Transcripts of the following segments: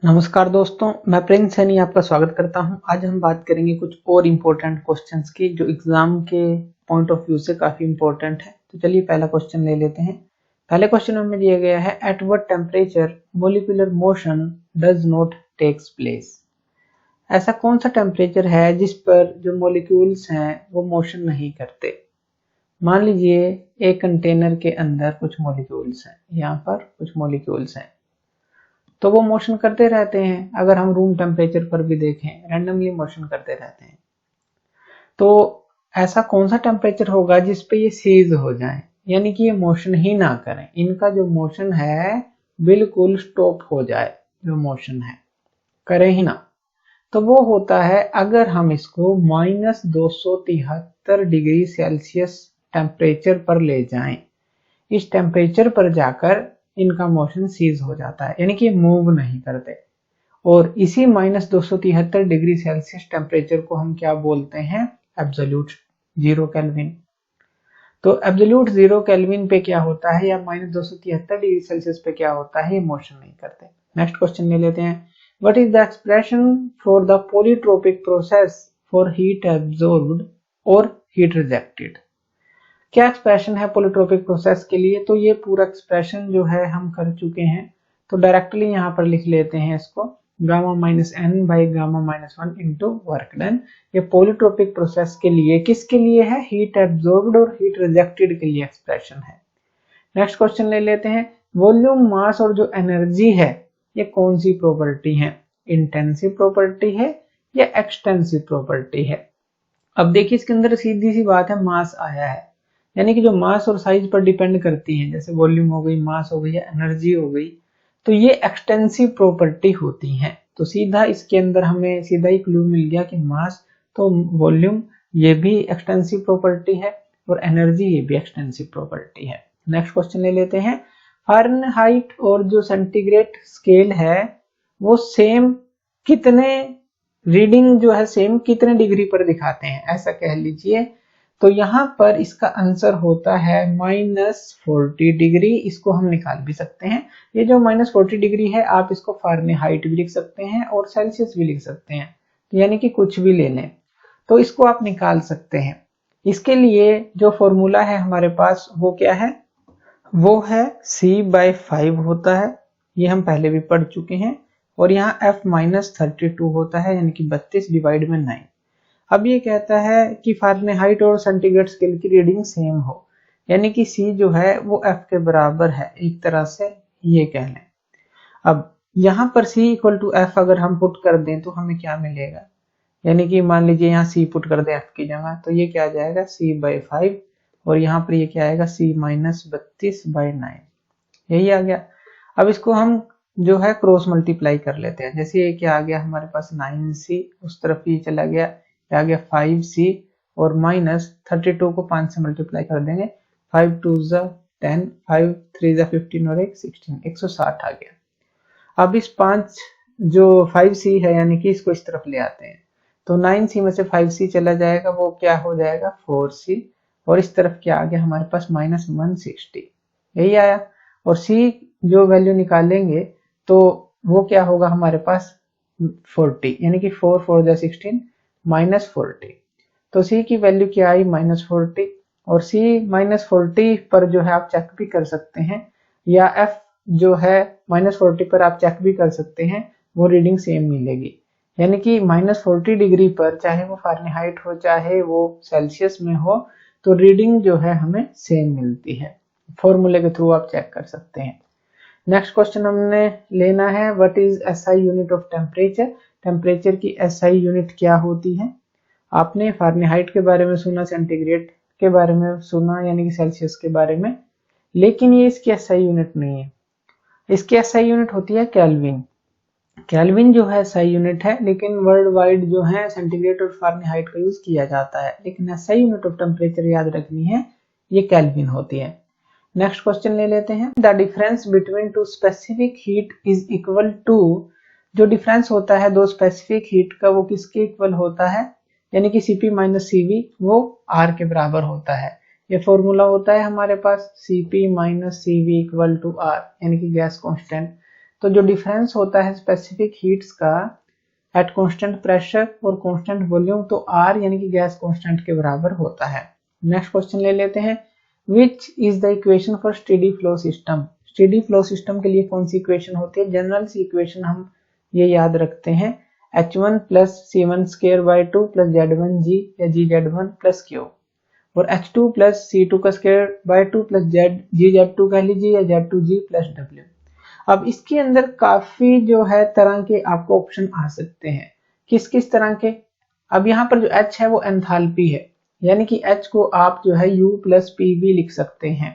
नमस्कार दोस्तों, मैं प्रिंस सैनी आपका स्वागत करता हूं। आज हम बात करेंगे कुछ और इम्पोर्टेंट क्वेश्चंस की जो एग्जाम के पॉइंट ऑफ व्यू से काफी इम्पोर्टेंट है। तो चलिए पहला क्वेश्चन ले लेते हैं। पहले क्वेश्चन में दिया गया है at what temperature molecular motion does not takes place. ऐसा कौन सा टेम्परेचर है जिस पर जो मोलिक्यूल्स हैं वो मोशन नहीं करते। मान लीजिए एक कंटेनर के अंदर कुछ मोलिक्यूल्स हैं, यहाँ पर कुछ मोलिक्यूल्स हैं तो वो मोशन करते रहते हैं। अगर हम रूम टेम्परेचर पर भी देखें, रैंडमली मोशन करते रहते हैं। तो ऐसा कौन सा टेम्परेचर होगा जिस पे ये सीज हो जाए, यानी कि ये मोशन ही ना करें, इनका जो मोशन है बिल्कुल स्टॉप हो जाए, जो मोशन है करें ही ना। तो वो होता है अगर हम इसको -273 डिग्री सेल्सियस टेम्परेचर पर ले जाएं। इस टेम्परेचर पर जाकर इनका मोशन सीज हो जाता है, यानी कि मूव नहीं करते। और इसी -273 डिग्री सेल्सियस टेम्परेचर को हम क्या बोलते हैं? Absolute zero kelvin. तो एब्सोल्यूट जीरो केल्विन पे क्या होता है या -273 डिग्री सेल्सियस पे क्या होता है? ये मोशन नहीं करते। नेक्स्ट क्वेश्चन ले लेते हैं। What is the expression for the polytropic process for heat absorbed और हीट रिजेक्टेड? क्या एक्सप्रेशन है पॉलीट्रोपिक प्रोसेस के लिए? तो ये पूरा एक्सप्रेशन जो है हम कर चुके हैं, तो डायरेक्टली यहाँ पर लिख लेते हैं इसको gamma minus n by gamma minus one into work done. ये पॉलीट्रोपिक प्रोसेस के लिए किसके लिए है? हीट एब्जॉर्ब्ड और हीट रिजेक्टेड के लिए एक्सप्रेशन है। नेक्स्ट क्वेश्चन ले लेते हैं। वॉल्यूम, मास और जो एनर्जी है ये कौन सी प्रॉपर्टी है? इंटेंसिव प्रॉपर्टी है या एक्सटेंसिव प्रॉपर्टी है? अब देखिए इसके अंदर सीधी सी बात है, मास आया है, यानी कि जो मास और साइज पर डिपेंड करती है, जैसे वॉल्यूम हो गई, मास हो गई या एनर्जी हो गई, तो ये एक्सटेंसिव प्रॉपर्टी होती हैं। तो सीधा इसके अंदर हमें सीधा ही क्लू मिल गया कि मास तो वॉल्यूम ये भी एक्सटेंसिव प्रॉपर्टी है और एनर्जी ये भी एक्सटेंसिव प्रॉपर्टी है। नेक्स्ट क्वेश्चन ले लेते हैं। फ़ारेनहाइट और जो सेंटीग्रेड स्केल है वो सेम कितने रीडिंग जो है सेम कितने डिग्री पर दिखाते हैं, ऐसा कह लीजिए। तो यहाँ पर इसका आंसर होता है -40 डिग्री। इसको हम निकाल भी सकते हैं। ये जो -40 डिग्री है आप इसको फ़ारेनहाइट भी लिख सकते हैं और सेल्सियस भी लिख सकते हैं, यानी कि कुछ भी ले लें तो इसको आप निकाल सकते हैं। इसके लिए जो फॉर्मूला है हमारे पास वो क्या है? वो है C/5 होता है, ये हम पहले भी पढ़ चुके हैं। और यहाँ F-32 होता है, यानी कि 32 डिवाइड में 9। अब ये कहता है कि फ़ारेनहाइट और सेंटीग्रेड स्केल की रीडिंग सेम हो, यानी कि C जो है वो F के बराबर है, एक तरह से ये कह लें। अब यहाँ पर C इक्वल टू F अगर हम पुट कर दें तो हमें क्या मिलेगा? यानी कि मान लीजिए यहाँ C पुट कर दें F की जगह, तो ये क्या आ जाएगा? C/5 और यहाँ पर ये क्या आएगा? C-32/9, यही आ गया। अब इसको हम जो है क्रॉस मल्टीप्लाई कर लेते हैं। जैसे ये क्या आ गया हमारे पास 9C, उस तरफ ये चला गया, आ गया 5C और -32 को 5 से मल्टीप्लाई कर देंगे, 5 2 10, 5 3 15 और 1 16, 160 आ गया। अब इस 5 जो 5C है यानी कि इसको इस तरफ ले आते हैं, तो 9C में से 5C चला जाएगा, वो क्या हो जाएगा? 4C। और इस तरफ क्या आ गया हमारे पास? -160, यही आया। और C जो वैल्यू निकालेंगे तो वो क्या होगा हमारे पास? 40, यानी कि 4 4 16 -40। तो C की वैल्यू क्या आई? -40। और C -40 पर जो है आप चेक भी कर सकते हैं, या F जो है -40 पर आप चेक भी कर सकते हैं, वो रीडिंग सेम मिलेगी। यानी कि -40 डिग्री पर चाहे वो फ़ारेनहाइट हो चाहे वो सेल्सियस में हो, तो रीडिंग जो है हमें सेम मिलती है। फॉर्मूले के थ्रू आप चेक कर सकते हैं। नेक्स्ट क्वेश्चन हमने लेना है what is SI unit of temperature. Temperature की SI यूनिट क्या होती है? आपने फ़ारेनहाइट के बारे में सुना, सेंटीग्रेड के बारे में सुना यानी कि सेल्सियस के बारे में, लेकिन ये इसकी SI यूनिट नहीं है। इसकी SI यूनिट होती है केल्विन। केल्विन जो है SI यूनिट है, लेकिन वर्ल्ड वाइड जो है सेंटीग्रेड और फ़ारेनहाइट का यूज किया जाता है, लेकिन SI यूनिट ऑफ टेम्परेचर याद रखनी है, ये केल्विन होती है। नेक्स्ट क्वेश्चन ले लेते हैं। The difference between two specific heat is equal to. जो डिफरेंस होता है दो स्पेसिफिक हीट का वो किसके इक्वल होता है? यानी कि Cp - Cv वो R के बराबर होता है। ये फॉर्मूला होता है हमारे पास Cp - Cv equal to R, यानी कि गैस कांस्टेंट। तो जो डिफरेंस होता है स्पेसिफिक हीट्स का एट कांस्टेंट प्रेशर और कांस्टेंट वॉल्यूम, तो आर यानी कि गैस कांस्टेंट के बराबर होता है। नेक्स्ट क्वेश्चन ले लेते हैं, which is the equation for steady flow system. Steady flow system के लिए कौन सी इक्वेशन होती है? जनरल सी इक्वेशन हम ये याद रखते हैं, h1 plus c1 square by 2 plus z1g या gz1 प्लस q, और h2 प्लस c2 का स्क्वायर बाय 2 प्लस gz2 कह लीजिए या z2g प्लस w। अब इसके अंदर काफी जो है तरह के आपको ऑप्शन आ सकते हैं। किस किस तरह के? अब यहाँ पर जो h है वो एंथैल्पी है, यानी कि h को आप जो है u प्लस pv लिख सकते हैं,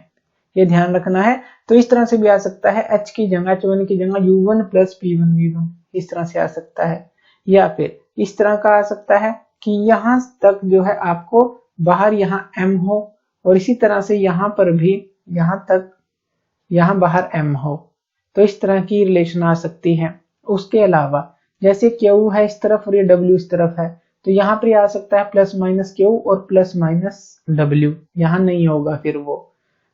ये ध्यान रखना है। तो इस तरह से भी आ सकता है, h की जगह h1 की जगह u1 प्लस p1v1, इस तरह से आ सकता है। या फिर इस तरह का आ सकता है कि यहाँ तक जो है आपको बाहर यहाँ m हो, और इसी तरह से यहाँ पर भी यहाँ तक यहाँ बाहर m हो, तो इस तरह की रिलेशन आ सकती है। उसके अलावा जैसे Q है इस तरफ और ये W इस तरफ है, तो यहाँ पर आ सकता है प्लस माइनस Q और प्लस माइनस W, यहाँ नहीं होगा फिर वो,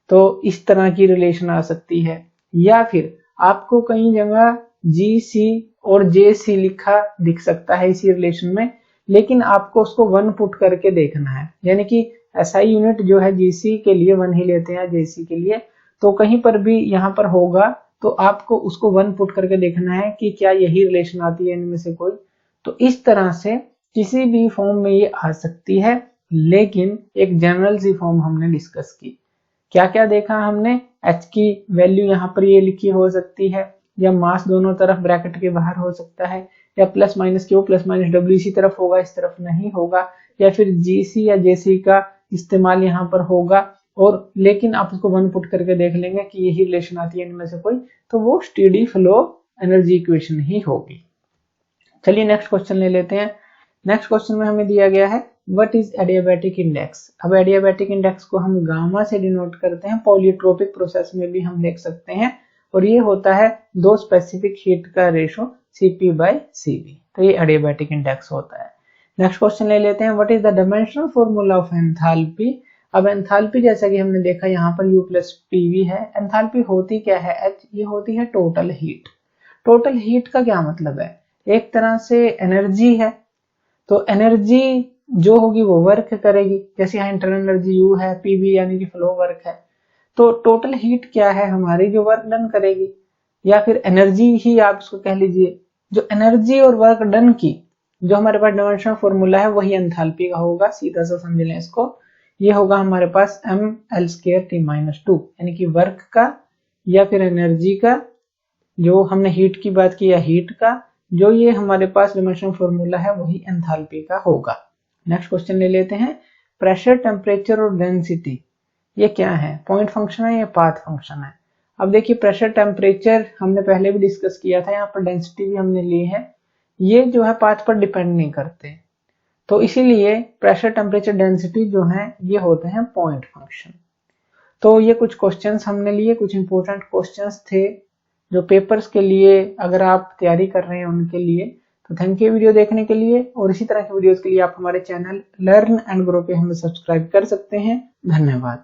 तो इस तरह की रिलेशन आ सकती है। या फिर आपको कई जगह GC और JC लिखा दिख सकता है इसी रिलेशन में, लेकिन आपको उसको 1 पुट करके देखना है, यानी कि SI यूनिट जो है GC के लिए 1 ही लेते हैं JC के लिए, तो कहीं पर भी यहाँ पर होगा तो आपको उसको 1 पुट करके देखना है कि क्या यही रिलेशन आती है इनमें से कोई। तो इस तरह से किसी भी फॉर्म में ये आ सकती है, लेकिन एक जनरल सी फॉर्म हमने डिस्कस की। क्या क्या देखा हमने? H की वैल्यू यहाँ पर ये लिखी हो सकती है, या मास दोनों तरफ ब्रैकेट के बाहर हो सकता है, या plus minus Q plus minus W इसी तरफ होगा इस तरफ नहीं होगा, या फिर GC या JC का इस्तेमाल यहाँ पर होगा, और लेकिन आप उसको 1 पुट करके देख लेंगे कि यही रिलेशन आती है इनमें से कोई, तो वो स्टेडी फ्लो एनर्जी इक्वेशन ही होगी। चलिए नेक्स्ट क्वेश्चन ले लेते हैं। नेक्स्ट क्वेश्चन में हमें दिया गया है व्हाट इज एडियाबैटिक इंडेक्स। अब एडियाबैटिक इंडेक्स को हम गामा से डिनोट करते हैं, पॉलीट्रोपिक प्रोसेस में भी हम देख सकते हैं, और ये होता है दो स्पेसिफिक हीट का रेशो Cp/Cv, तो ये एडियाबैटिक इंडेक्स होता है। नेक्स्ट क्वेश्चन ले लेते हैं, what is the dimensional formula of enthalpy. अब एंथैल्पी जैसा कि हमने देखा यहाँ पर U प्लस PV है, एंथैल्पी होती क्या है H, ये होती है टोटल हीट। टोटल हीट का क्या मतलब है? एक तरह से एनर्जी है, तो एनर्जी जो होगी वो वर्क करेगी, जैसे यहाँ इंटरनल एनर्जी U है, PV यानी कि फ्लो वर्क है, तो टोटल हीट क्या है हमारी, जो वर्क डन करेगी, या फिर एनर्जी ही आप उसको कह लीजिए। जो एनर्जी और वर्क डन की जो हमारे पास डायमेंशनल फॉर्मूला है वही एंथैल्पी का होगा, सीधा सा समझ लें इसको। ये होगा हमारे पास mL²T-2, यानी कि वर्क का या फिर एनर्जी का, जो हमने हीट की बात की या हीट का, जो ये हमारे पास डायमेंशनल फॉर्मूला है वही एंथैल्पी का होगा। नेक्स्ट क्वेश्चन ले लेते हैं, प्रेशर, टेम्परेचर और डेंसिटी ये क्या है? पॉइंट फंक्शन है या पाथ फंक्शन है? अब देखिए प्रेशर टेम्परेचर हमने पहले भी डिस्कस किया था, यहाँ पर डेंसिटी भी हमने ली है, ये जो है पाथ पर डिपेंड नहीं करते, तो इसीलिए प्रेशर टेम्परेचर डेंसिटी जो है ये होते हैं पॉइंट फंक्शन। तो ये कुछ क्वेश्चंस हमने लिए, कुछ इंपॉर्टेंट क्वेश्चंस थे जो पेपर्स के लिए अगर आप तैयारी कर रहे हैं उनके लिए। तो थैंक यू वीडियो देखने के लिए, और इसी तरह के वीडियोस के लिए आप हमारे चैनल लर्न एंड ग्रो पे हमें सब्सक्राइब कर सकते हैं। धन्यवाद।